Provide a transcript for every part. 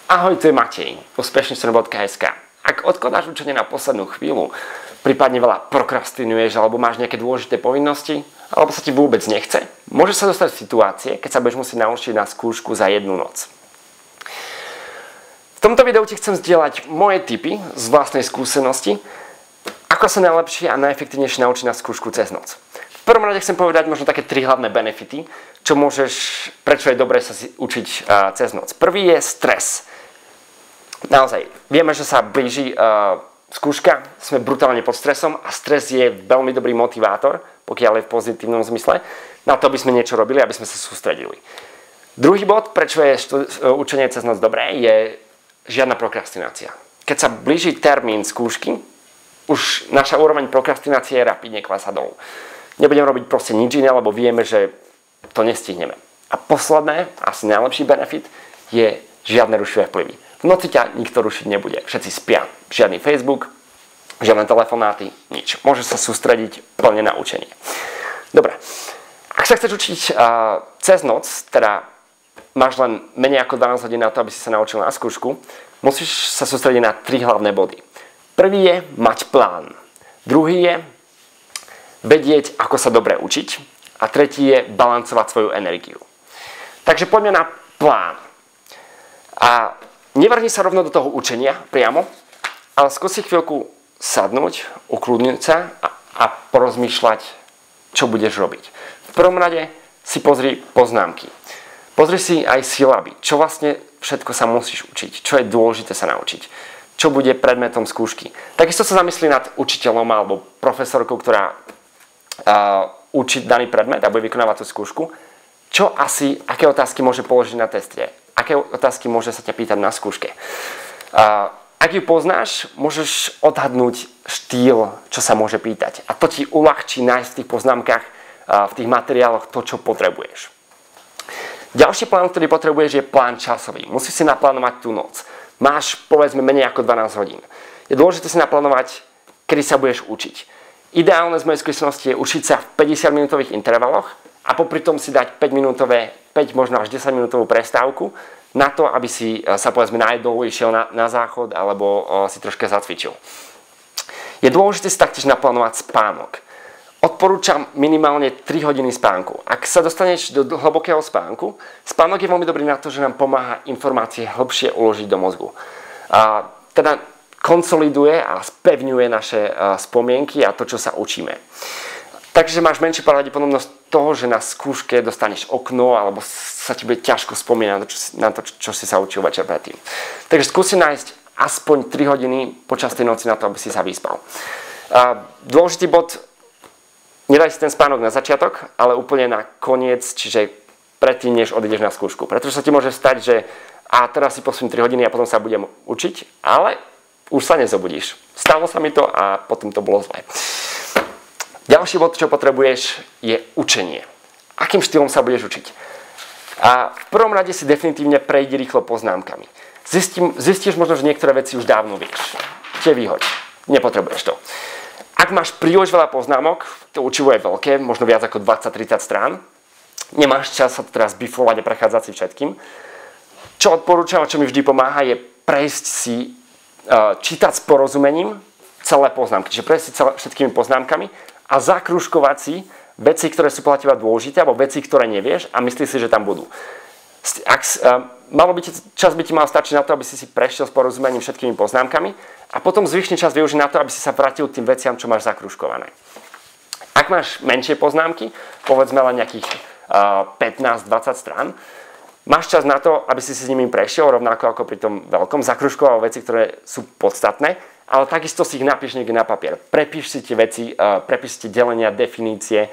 Ahoj, tu je Matej, úspešný.sk. Ak odkladáš učenie na poslednú chvíľu, prípadne veľa prokrastinuješ, alebo máš nejaké dôležité povinnosti, alebo sa ti vôbec nechce, môžeš sa dostať v situácie, keď sa budeš musieť naučiť na skúšku za jednu noc. V tomto videu ti chcem zdieľať moje tipy z vlastnej skúsenosti, ako sa najlepšie a najefektívnejšie naučiť na skúšku cez noc. V prvom rade chcem povedať možno také 3 hlavné benefity, prečo je dobré sa učiť cez noc. Prvý je stres. Naozaj, vieme, že sa blíži skúška, sme brutálne pod stresom a stres je veľmi dobrý motivátor, pokiaľ je v pozitívnom zmysle, na to, aby sme niečo robili, aby sme sa sústredili. Druhý bod, prečo je učenie cez noc dobré, je žiadna prokrastinácia. Keď sa blíži termín skúšky, už naša úroveň prokrastinácie rapidne klesá dolu. Nebudem robiť proste nič iné, lebo vieme, že to nestihneme. A posledné, asi najlepší benefit, je žiadne rušivé vplyvy. V noci ťa nikto rušiť nebude. Všetci spia. Žiadny Facebook, žiadne telefonáty, nič. Môžeš sa sústrediť plne na učenie. Dobre. Ak sa chceš učiť cez noc, teda máš len menej ako 12 hodín na to, aby si sa naučil na skúšku, musíš sa sústrediť na 3 hlavné body. Prvý je mať plán. Druhý je vedieť, ako sa dobre učiť. A tretí je balancovať svoju energiu. Takže poďme na plán. A nevrni sa rovno do toho učenia priamo, ale skúsi chvíľku sadnúť, ukludniť sa a porozmýšľať, čo budeš robiť. V prvom rade si pozri poznámky. Pozri si aj silaby, čo vlastne všetko sa musíš učiť, čo je dôležité sa naučiť, čo bude predmetom skúšky. Takisto sa zamyslí nad učiteľom alebo profesorkou, ktorá učiť daný predmet a bude vykonávať tú skúšku, aké otázky môže položiť na teste, aké otázky môže sa ťa pýtať na skúške. Ak ju poznáš, môžeš odhadnúť štýl, čo sa môže pýtať. A to ti uľahčí nájsť v tých poznámkach, v tých materiáloch to, čo potrebuješ. Ďalší plán, ktorý potrebuješ, je plán časový. Musíš si naplánovať tú noc. Máš, povedzme, menej ako 12 hodín. Je dôležité si naplánovať, kedy sa budeš učiť. Ideálne z mojej skúsenosti je učiť sa v 50-minútových intervaloch a popri tom si dať 5 možno až 10-minútovú prestávku na to, aby si sa povedzme najedol, išiel na záchod alebo si troška zacvičil. Je dôležité si taktiež naplánovať spánok. Odporúčam minimálne 3 hodiny spánku. Ak sa dostaneš do hlbokého spánku, spánok je veľmi dobrý na to, že nám pomáha informácie hlbšie uložiť do mozgu. Teda konsoliduje a spevňuje naše spomienky a to, čo sa učíme. Takže máš menšiu pravdepodobnosť toho, že na skúške dostaneš okno alebo sa ti bude ťažko spomínať na to, čo si sa učil večer predtým. Takže skúsi nájsť aspoň 3 hodiny počas tej noci na to, aby si sa vyspal. Dôležitý bod, nedaj si ten spánok na začiatok, ale úplne na koniec, čiže predtým, než odídeš na skúšku. Pretože sa ti môže stať, že teraz si posúdim 3 hodiny a potom sa budem učiť, ale už sa nezobudíš. Stalo sa mi to a potom to bolo zlé. Ďalší bod, čo potrebuješ, je učenie. Akým štýlom sa budeš učiť? A v prvom rade si definitívne prejdi rýchlo poznámkami. Zistíš možno, že niektoré veci už dávno vieš. Tie vyhoď. Nepotrebuješ to. Ak máš príliš veľa poznámok, to učivo je veľké, možno viac ako 20-30 strán, nemáš čas sa teraz bifovať a prechádzať si všetkým. Čo odporúčam a čo mi vždy pomáha, je prejsť si čítať s porozumením celé poznámky. Čiže prejsť si všetkými poznámkami a zakružkovať si veci, ktoré sú podľa teba dôležité, alebo veci, ktoré nevieš a myslíš si, že tam budú. Čas by ti mal stačiť na to, aby si prešiel s porozumením všetkými poznámkami a potom zvyšný čas využiť na to, aby si sa vrátil k tým veciam, čo máš zakružkované. Ak máš menšie poznámky, povedzme len nejakých 15-20 strán, máš čas na to, aby si s nimi prešiel, rovnako ako pri tom veľkom, zakružkoval veci, ktoré sú podstatné, ale takisto si ich napíš niekde na papier. Prepíš si tie veci, prepíš si tie delenia, definície,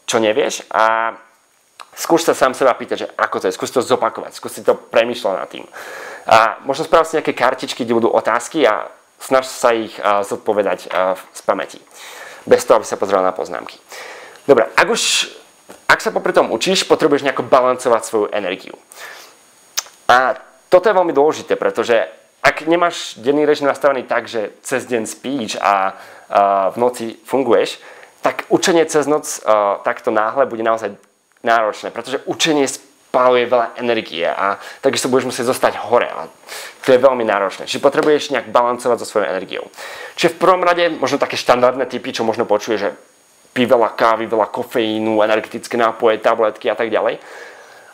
čo nevieš a skúš sa sám seba pýtať, že ako to je, skús to zopakovať, skús si to premýšľať nad tým. A možno spraviť si nejaké kartičky, kde budú otázky a snaž sa ich zodpovedať z pamäti. Bez toho, aby sa pozeral na poznámky. Dobre, ak sa popri tom učíš, potrebuješ nejako balancovať svoju energiu. A toto je veľmi dôležité, pretože ak nemáš denný režim nastavený tak, že cez deň spíš a v noci funguješ, tak učenie cez noc takto náhle bude naozaj náročné, pretože učenie spáluje veľa energie a takisto budeš musieť zostať hore a to je veľmi náročné. Čiže potrebuješ nejak balancovať so svojou energiou. Čiže v prvom rade možno také štandardné typy, čo možno počuje, že pí veľa kávy, veľa kofeínu, energetické nápoje, tabletky a tak ďalej.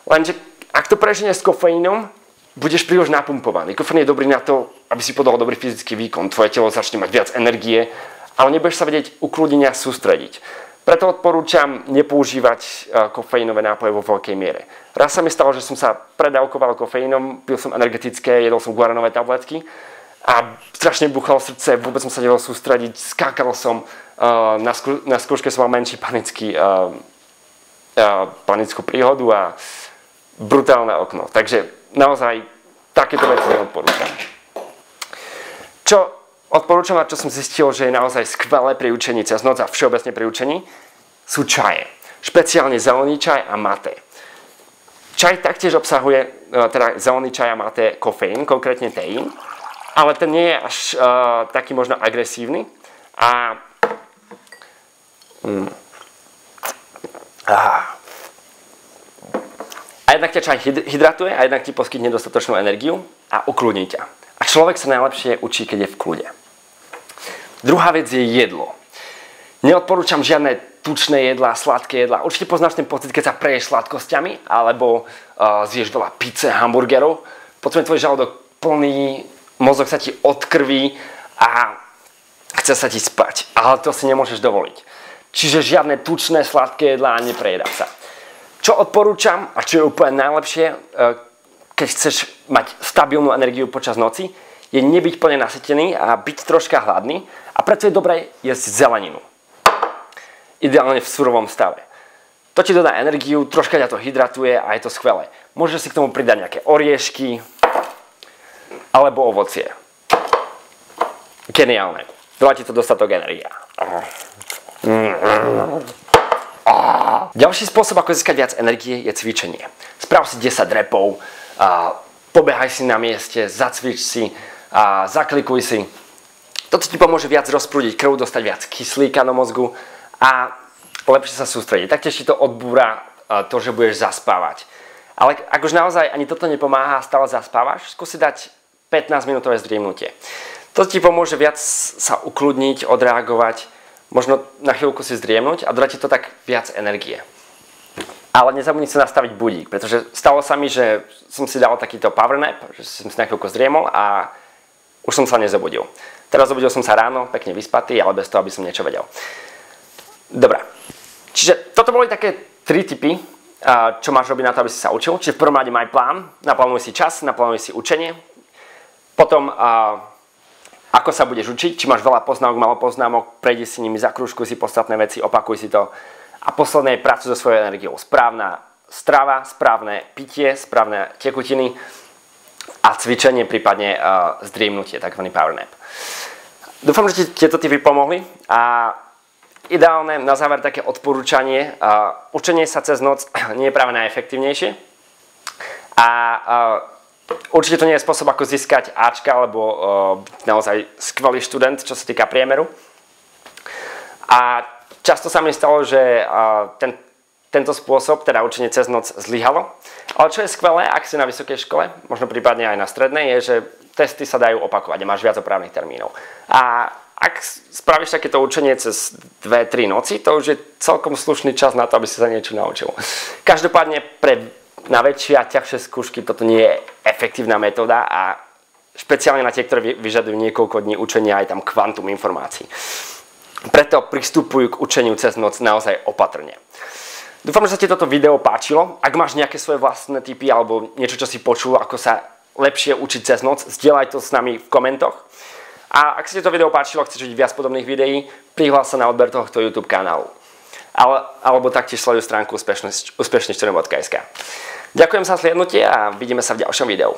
Lenže ak to preženieš s kofeínom, budeš príliš napumpovaný. Kofeín je dobrý na to, aby si podal dobrý fyzický výkon. Tvoje telo začne mať viac energie, ale nebudeš sa vedieť ukludniť a sústrediť. Preto odporúčam nepoužívať kofeínové nápoje vo veľkej miere. Raz sa mi stalo, že som sa predávkoval kofeínom, pil som energetické, jedol som guaranové tabletky a strašne buchalo srdce, vôbec som sa nevedel sústrediť, skákal som, na skúške som mal menší panickú príhodu a brutálne okno. Takže naozaj takéto veci neodporúčam. Čo odporúčam a čo som zistil, že je naozaj skvelé pri učení cez noc a všeobecne pri učení, sú čaje. Špeciálne zelený čaj a mate. Čaj taktiež obsahuje, teda zelený čaj a mate kofeín, konkrétne teín, ale ten nie je až taký možno agresívny a jednak ťa čaj hydratuje a jednak ti poskytne dostatočnú energiu a ukludní ťa. A človek sa najlepšie učí, keď je v kľude. Druhá vec je jedlo. Neodporúčam žiadne tučné jedlá, sladké jedlá. Určite poznáš ten pocit, keď sa preješ sladkosťami alebo zješ veľa pizze, hamburgerov. Potom je tvoj žalúdok plný, mozog sa ti odkrví a chce sa ti spať. Ale to si nemôžeš dovoliť. Čiže žiadne tučné, sladké jedlá a neprejedať sa. Čo odporúčam a čo je úplne najlepšie, keď chceš mať stabilnú energiu počas noci, je nebyť plne nasytený a byť troška hladný a preto je dobré jesť zeleninu. Ideálne v surovom stave. To ti dodá energiu, troška ťa to hydratuje a je to skvelé. Môžeš si k tomu pridať nejaké oriešky alebo ovocie. Geniálne. Dá ti to dostatok energie. Ďalší spôsob, ako získať viac energie, je cvičenie. Sprav si 10 repov, pobehaj si na mieste, zacvič si, zaklikuj si. Toto ti pomôže viac rozprúdiť krv, dostať viac kyslíka do mozgu a lepšie sa sústrediť. Taktiež ti to odbúra to, že budeš zaspávať. Ale ak už naozaj ani toto nepomáha a stále zaspávaš, skúsi dať 15-minútové zdriemnutie. To ti pomôže viac sa ukludniť, odreagovať, možno na chvíľku si zdriemnúť a dodá ti to tak viac energie. Ale nezabudni si nastaviť budík, pretože stalo sa mi, že som si dal takýto power nap, že som si na chvíľku zdriemol a už som sa nezabudil. Teraz zobudil som sa ráno, pekne vyspatý, ale bez toho, aby som niečo vedel. Dobre. Čiže toto boli také 3 tipy, čo máš robiť na to, aby si sa učil. Čiže v prvom rade maj plán, naplánuj si čas, naplánuj si učenie. Potom ako sa budeš učiť, či máš veľa poznámok, málo poznámok, prejdi si nimi, zakrúžkuj si podstatné veci, opakuj si to. A posledné je pracuj so svojou energiou. Správna strava, správne pitie, správne tekutiny a cvičenie, prípadne zdriemnutie, takzvaný power nap. Dúfam, že ti tieto tipy pomohli a ideálne na záver také odporúčanie. Učenie sa cez noc nie je práve najefektívnejšie a určite to nie je spôsob, ako získať Ačka alebo byť naozaj skvelý študent, čo sa týka priemeru. A často sa mi stalo, že tento spôsob, teda učenie cez noc, zlyhalo. Ale čo je skvelé, ak si na vysokej škole, možno prípadne aj na strednej, je, že testy sa dajú opakovať a máš viac opravných termínov. A ak spravíš takéto učenie cez 2-3 noci, to už je celkom slušný čas na to, aby si sa niečo naučil. Každopádne na väčšie a ťažšie skúšky toto nie je efektívna metóda a špeciálne na tie, ktoré vyžadujú niekoľko dní učenia, aj tam kvantum informácií. Preto pristupujú k učeniu cez noc naozaj opatrne. Dúfam, že sa ti toto video páčilo. Ak máš nejaké svoje vlastné tipy alebo niečo, čo si počul, ako sa lepšie učiť cez noc, zdieľaj to s nami v komentoch. A ak sa ti to video páčilo a chceš vidieť viac podobných videí, prihlás sa na odber tohto YouTube kanálu. Alebo taktiež sleduj stránku úspešneštudent.sk. Ďakujem za slednutie a vidíme sa v ďalšom videu.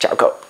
Čauko.